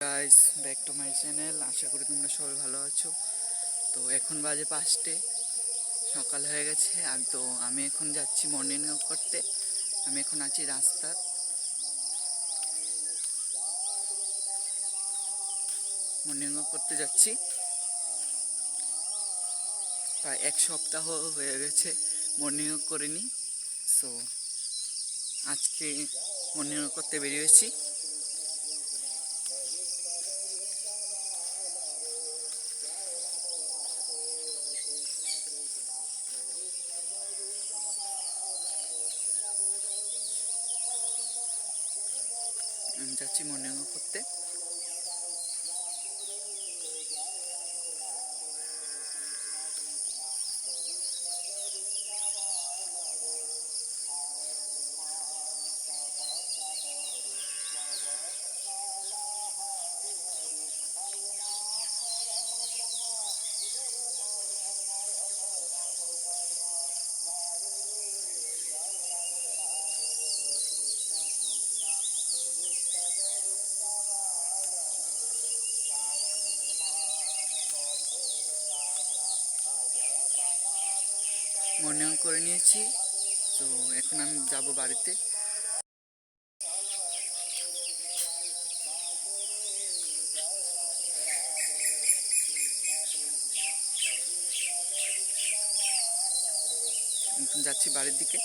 Guys, back to my channel. আশা করি তোমরা সবাই ভালো আছো। তো এখন বাজে 5টে, সকাল হয়ে গেছে। আর তো আমি এখন যাচ্ছি মর্নিং ওয়াক করতে। আমি এখন আছি রাস্তার, মর্নিং ওয়াক করতে যাচ্ছি। প্রায় 1 সপ্তাহ হয়ে গেছে মর্নিং ওয়াক করিনি। সো আজকে মর্নিং ওয়াক করতে বেরিয়েছি। আমি যাচ্ছি মর্নিং ওয়াক করতে। মর্নিং ওয়াক করে নিয়েছি। তো এখন আমি যাব বাড়িতে। এখন যাচ্ছি বাড়ির দিকে।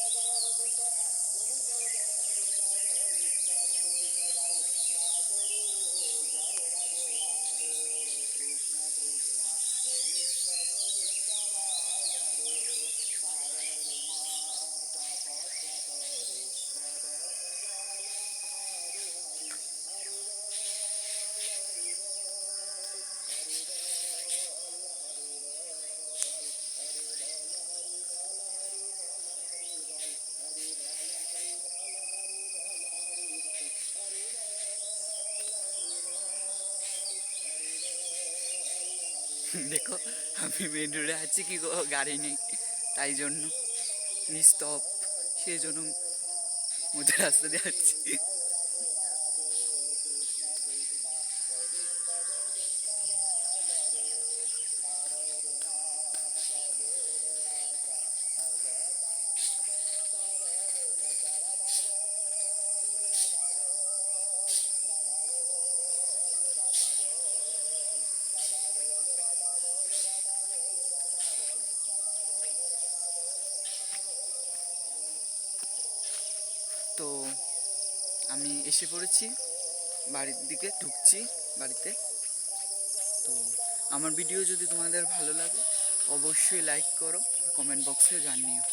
দেখো, আমি মেন রোডে আছি, কি গাড়ি নেই, তাই জন্য নিস্তপ, সেই জন্য মধ্যে রাস্তা দিয়ে যাচ্ছি। তো আমি এসে পড়েছি, বাড়ির দিকে ঢুকছি বাড়িতে। তো আমার ভিডিও যদি তোমাদের ভালো লাগে অবশ্যই লাইক করো, কমেন্ট বক্সে জানিও।